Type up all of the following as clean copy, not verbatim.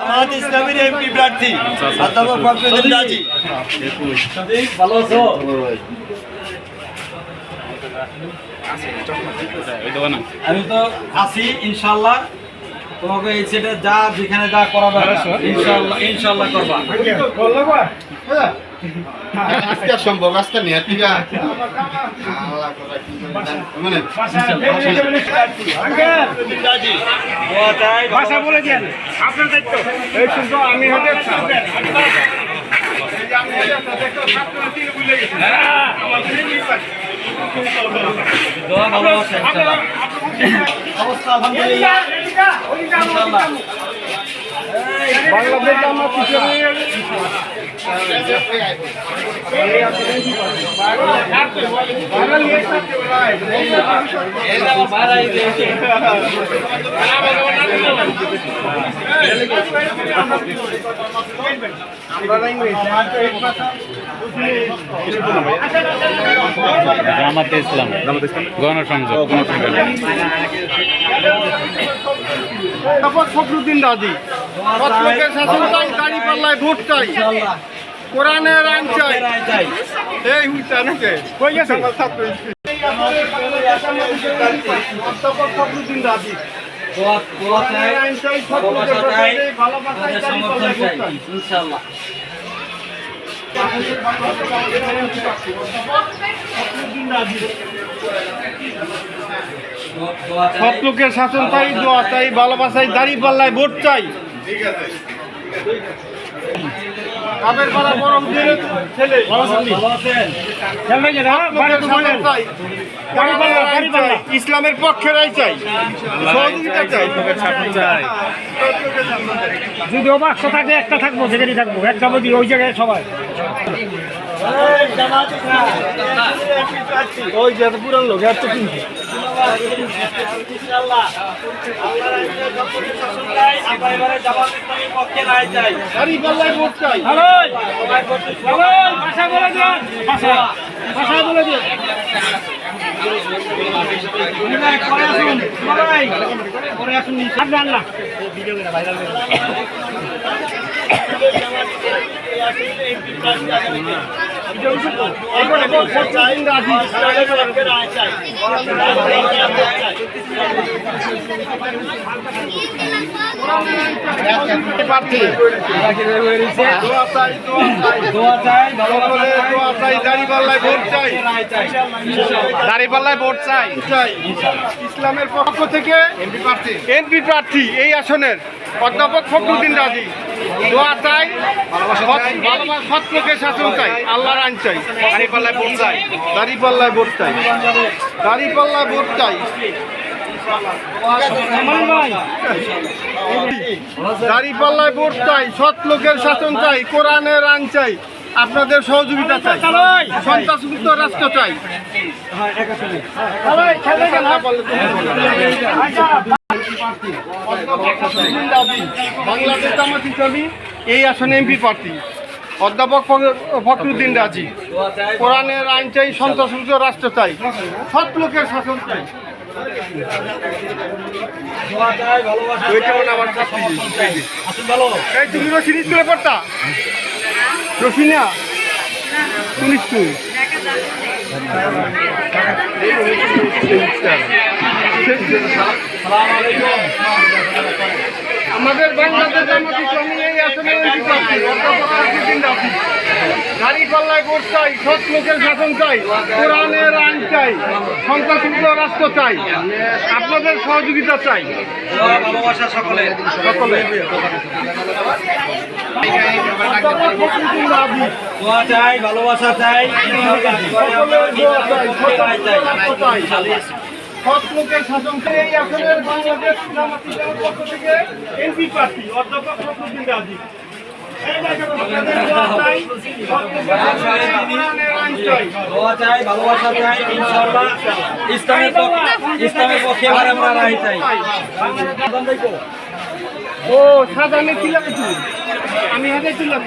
জামাত ইসলামীর এমপি প্রার্থী অধ্যাপক ফখরুদ্দিন গাজী। ভালো আছো? আমি তো আছি ইনশাল্লাহ। তোমাকে এই সেটে যা যেখানে যা করা দরকার ইনশাল্লাহ ইনশাল্লাহ করবা। আজকে সম্ভব আজকে নিয়ে ঠিক আছে ভাষা বলে দেন আপনার দায়িত্ব। এই শুনতো আমি হতে অবস্থা আলহামদুলিল্লাহ ইনশাল্লাহ। বাংলাদেশ আমার পিছনে জামাত ইসলাম গণসংযোগ ফখরুদ্দিন গাজী। লোকের শাসন চাই, দাড়ি পাল্লায় ভোট চাই, কোরআনের আইন চাই। এই হুইটা নাকি কই গেছে ফখরুদ্দিন গাজী। ইনশাল্লাহ সব লোকের শাসন চাই, দোয়া চাই, ভালোবাসাই, দাড়ি পাল্লায় ভোট চাই। কাবের পাড়া বড় হুজুরের ছেলে ইসলামের পক্ষেরাই চাই, সহযোগিতা চাই। যদি অবাক্স থাকে একটা থাকবো, যেখানেই থাকবো একটা বদি ওই জায়গায় সবাই ওই যে পুরান লোক এত কিনছে। দাঁড়িপাল্লায় ভোট চাই। ইসলামের পক্ষ থেকে এমপি প্রার্থী এই আসনের অধ্যাপক ফখরুদ্দিন গাজী। দোয়া চাই, সৎ লোকের শাসন চাই, আল্লাহর আইন চাই, দাঁড়িপাল্লায় ভোট চাই, দাঁড়িপাল্লায় ভোট চাই, দাঁড়িপাল্লায় ভোট চাই, দাঁড়িপাল্লায় ভোট চাই, সৎ লোকের শাসন চাই, কোরআনের আইন চাই, আপনাদের সহযোগিতা চাই, সন্ত্রাসমুক্ত রাষ্ট্র চাই। বাংলাদেশ জামাত ইসলামী এই আসনে এমপি প্রার্থী অধ্যাপক ফখরুদ্দিন গাজী। কোরআনের আইন চাই, সন্ত্রাসমুক্ত রাষ্ট্র চাই, সৎ লোকের শাসন চাই। তুমি রশিদ স্কুলে পড়তা? রশিনা শুনিস তুই? আমাদের বাংলাদেশ জামাত ইসলামী এই আসনে দাঁড়িপাল্লায় ভোট চাই, সৎ লোকের শাসন চাই, কোরআনের আইন চাই, সন্ত্রাসমুক্ত রাষ্ট্র চাই, আপনাদের সহযোগিতা চাই। ভালোবাসা সকলে সকলে দোয়া চাই, ভালোবাসা চাই, সৎ লোকের শাসন চাই। এই আসনের বাংলাদেশ জামাত ইসলামীর পক্ষ থেকে এমপি প্রার্থী অধ্যাপক ফখরুদ্দিন গাজী। দোয়া চাই, ভালোবাসা চাই, ইনশাআল্লাহ ইসলামের পক্ষে আমরা রায় চাই। ও সাদা মেথি লাগাইছি আমি হাতে তুললাম।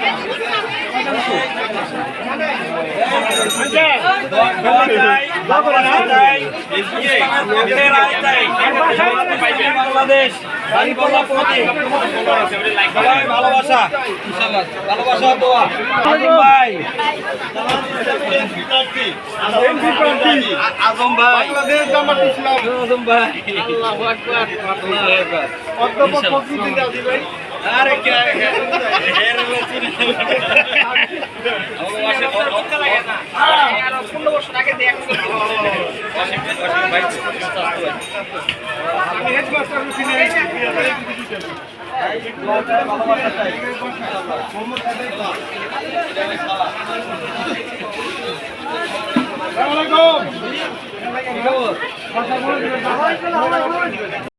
বাংলাদেশ দাঁড়িপাল্লা প্রতীক। সবাই ভালোবাসা ইনশাআল্লাহ, ভালোবাসা দোয়া। আজম ভাই, এমপি প্রার্থী আজম ভাই, বাংলাদেশ জামাত ইসলাম আজম ভাই, আল্লাহু আকবার, আল্লাহু আকবার। অধ্যাপক ফখরুদ্দিন রাজি ভাই আরে কে এর বেশি আমি হেডমাস্টার আসসালামু আলাইকুম।